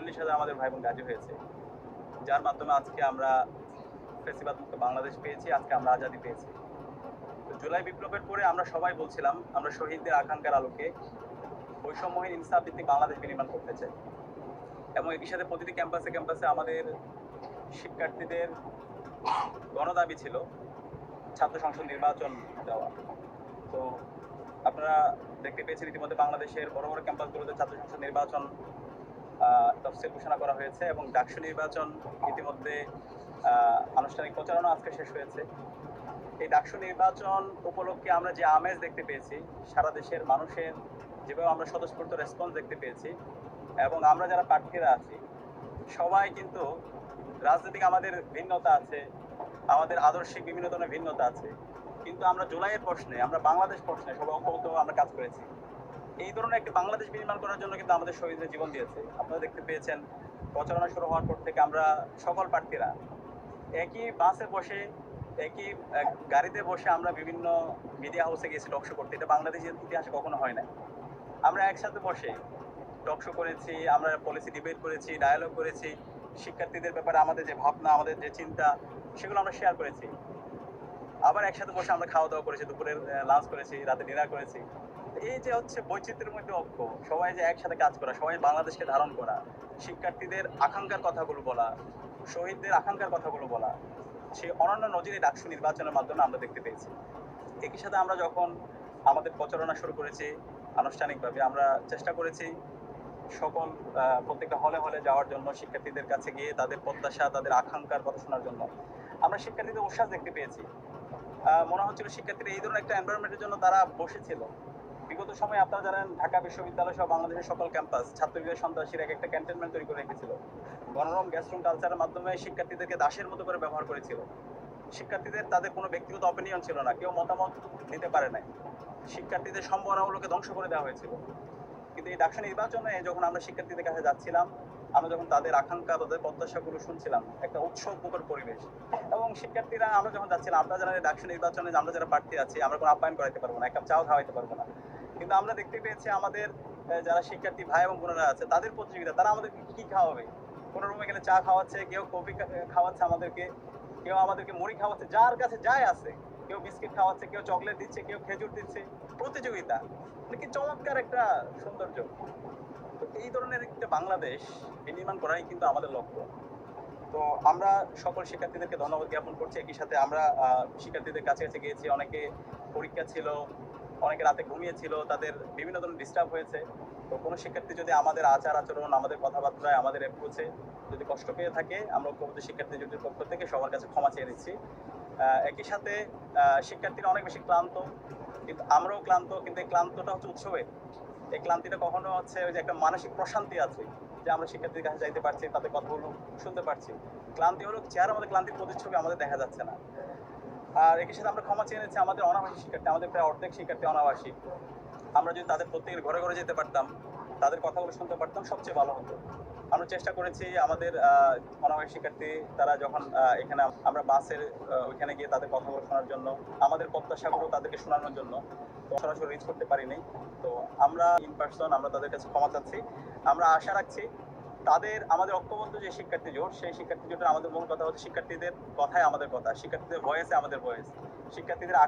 ৪৪,০০০ আমাদের ভাই বোন গাজী হয়েছে, যার মাধ্যমে আজকে আমরা ফ্যাসিবাদ মুক্ত বাংলাদেশ পেয়েছি, আজকে আমরা আজাদী পেয়েছি। তো জুলাই বিপ্লবের পরে আমরা সবাই বলছিলাম আমরা শহীদদের আকাঙ্ক্ষার আলোকে বৈষম্যহীন ইনসাফ ভিত্তিক বাংলাদেশ বিনির্মাণ করতে চাই, এবং একই সাথে প্রতিটি ক্যাম্পাসে ক্যাম্পাসে আমাদের শিক্ষার্থীদের গণদাবি ছিল ছাত্র সংসদ নির্বাচন দেওয়া। তো আপনারা দেখতে পেয়েছেন ইতিমধ্যে বাংলাদেশের বড় বড় ক্যাম্পাসগুলোতে ছাত্র সংসদ নির্বাচন তফসিল ঘোষণা করা হয়েছে, এবং ডাকসু নির্বাচন ইতিমধ্যে আনুষ্ঠানিক প্রচারণা আজকে শেষ হয়েছে। এই ডাকসু নির্বাচন উপলক্ষে আমরা যে আমেজ দেখতে পেয়েছি, সারা দেশের মানুষের যেভাবে আমরা স্বতঃস্ফূর্ত রেসপন্স দেখতে পেয়েছি, এবং আমরা যারা প্রার্থীরা আছি সবাই কিন্তু রাজনৈতিক আমাদের ভিন্নতা আছে, আমাদের আদর্শিক বিভিন্ন ধরনের ভিন্নতা আছে, কিন্তু আমরা জুলাইয়ের প্রশ্নে, আমরা বাংলাদেশ প্রশ্নে সবাই ঐক্যবদ্ধ আমরা কাজ করেছি। এই ধরনের একটি বাংলাদেশ নির্মাণ করার জন্য কিন্তু আমাদের শহীদদের জীবন দিয়েছে। আপনারা দেখতে পেয়েছেন প্রচারণা শুরু হওয়ার পর থেকে আমরা সকল প্রার্থীরা একই বাসে বসে, একই গাড়িতে বসে আমরা বিভিন্ন মিডিয়া হাউসে গেছি টক শো করতে। এটা বাংলাদেশের ইতিহাসে কখনো হয় না। আমরা একসাথে বসে টক শো করেছি, আমরা পলিসি ডিবেট করেছি, ডায়ালগ করেছি, শিক্ষার্থীদের ব্যাপারে আমাদের যে ভাবনা, আমাদের যে চিন্তা, সেগুলো আমরা শেয়ার করেছি। আবার একসাথে বসে আমরা খাওয়া দাওয়া করেছি, দুপুরের লাঞ্চ করেছি, রাতে ডিনার করেছি। এই যে হচ্ছে বৈচিত্র্যের মধ্যে ঐক্য, সবাই যে একসাথে কাজ করা, সবাই বাংলাদেশকে ধারণ করা, শিক্ষার্থীদের আকাঙ্ক্ষার কথাগুলো বলা, শহীদদের আকাঙ্ক্ষার কথাগুলো বলা, সেই অনন্য নজির ডাকসু নির্বাচনের মাধ্যমে আমরা দেখতে পেয়েছি। একই সাথে আমরা যখন আমাদের প্রচারণা শুরু করেছি আনুষ্ঠানিকভাবে, আমরা চেষ্টা করেছি সকল প্রত্যেকটা হলে হলে যাওয়ার জন্য, শিক্ষার্থীদের কাছে গিয়ে তাদের প্রত্যাশা, তাদের আকাঙ্ক্ষার কথা শোনার জন্য। আমরা শিক্ষার্থীদের উৎসাহ দেখতে পেয়েছি। মনে হচ্ছিল শিক্ষার্থীরা এই ধরনের একটা এনভায়রনমেন্টের জন্য তারা বসেছিল। বিগত সময়ে আপনারা জানেন ঢাকা বিশ্ববিদ্যালয় সহ বাংলাদেশের সকল ক্যাম্পাস ছাত্রলীগের সন্ত্রাসীরা এক একটা ক্যান্টনমেন্ট তৈরি করে রেখেছিল। গণরম গ্যাসরুম কালচারের মাধ্যমে শিক্ষার্থীদেরকে দাসের মতো করে ব্যবহার করেছিল। শিক্ষার্থীদের তাদের কোনো ব্যক্তিগত অপিনিয়ন ছিল না, কেউ মতামত দিতে পারে নাই। শিক্ষার্থীদের সম্ভাবনাগুলোকে ধ্বংস করে দেওয়া হয়েছিল। কিন্তু এই ডাকসু নির্বাচনে যখন আমরা শিক্ষার্থীদের কাছে যাচ্ছিলাম, আমরা যখন তাদের আকাঙ্ক্ষা, তাদের প্রত্যাশাগুলো শুনছিলাম, একটা উৎসবমুখর পরিবেশ। এবং শিক্ষার্থীরা আমরা যখন যাচ্ছিলাম, আপনারা জানেন ডাকসু নির্বাচনে আমরা যারা প্রার্থী আছি, আমরা কোনো আপ্যায়ন করাইতে পারবো না, এক কাপ চাও খাওয়াইতে পারবো না। কিন্তু আমরা দেখতে পেয়েছি আমাদের যারা শিক্ষার্থী ভাই এবং বোনেরা আছে, তাদের প্রতিযোগিতা, তারা আমাদেরকে কি খাওয়াবে। কোনো রুমে গেলে চা খাওয়াচ্ছে, কেউ কফি খাওয়াচ্ছে আমাদেরকে, কেউ আমাদেরকে মুড়ি খাওয়াচ্ছে, যার কাছে যাই আছে, কেউ বিস্কিট খাওয়াচ্ছে, কেউ চকলেট দিচ্ছে, কেউ খেজুর দিচ্ছে। প্রতিযোগিতা কি চমৎকার একটা সৌন্দর্য। তো এই ধরনের একটা বাংলাদেশ বিনির্মাণ করাই কিন্তু আমাদের লক্ষ্য। তো আমরা সকল শিক্ষার্থীদেরকে ধন্যবাদ জ্ঞাপন করছি। একই সাথে আমরা শিক্ষার্থীদের কাছে কাছে গিয়েছি, অনেকে পরীক্ষা ছিল, অনেকে রাতে ঘুমিয়েছিল, তাদের বিভিন্ন ধরনের ডিস্টার্ব হয়েছে। তো কোনো শিক্ষার্থী যদি আমাদের আচার আচরণ, আমাদের কথাবার্তায়, আমাদের অ্যাপ্রোচে যদি কষ্ট পেয়ে থাকে, আমরা ঐক্যবদ্ধ শিক্ষার্থী জোটের পক্ষ থেকে সবার কাছে ক্ষমা চেয়ে নিচ্ছি। একই সাথে শিক্ষার্থীরা অনেক বেশি ক্লান্ত, কিন্তু আমরাও ক্লান্ত, কিন্তু এই ক্লান্তটা হচ্ছে উৎসবের। এই ক্লান্তিটা কখনো হচ্ছে ওই যে একটা মানসিক প্রশান্তি আছে যে আমরা শিক্ষার্থীর কাছে যাইতে পারছি, তাদের কথাগুলো শুনতে পারছি। ক্লান্তি হলো চেহারা আমাদের ক্লান্তির প্রতিচ্ছবি আমাদের দেখা যাচ্ছে না। আর একই সাথে আমরা ক্ষমা চেয়ে নিচ্ছি আমাদের অনাবাসী শিক্ষার্থী, আমাদের প্রায় অর্ধেক শিক্ষার্থী অনাবাসী। আমরা যদি তাদের প্রত্যেকের ঘরে ঘরে যেতে পারতাম, তাদের কথাগুলো শুনতে পারতাম, সবচেয়ে ভালো হতো। আমরা চেষ্টা করেছি আমাদের অনাবাসী শিক্ষার্থী তারা যখন এখানে আমরা বাসের ওইখানে গিয়ে তাদের কথাগুলো শোনার জন্য, আমাদের প্রত্যাশাগুলো তাদেরকে শোনানোর জন্য সরাসরি রিচ করতে পারিনি। তো আমরা ইন পার্সন আমরা তাদের কাছে ক্ষমা চাচ্ছি। আমরা আশা রাখছি তাদের, আমাদের ঐক্যবদ্ধ যে শিক্ষার্থী জোট, সেই শিক্ষার্থী জোটের আমাদের মূল কথা হচ্ছে শিক্ষার্থীদের কথায় আমাদের কথা, শিক্ষার্থীদের ভয়েসে আমাদের ভয়েস, শিক্ষার্থীদের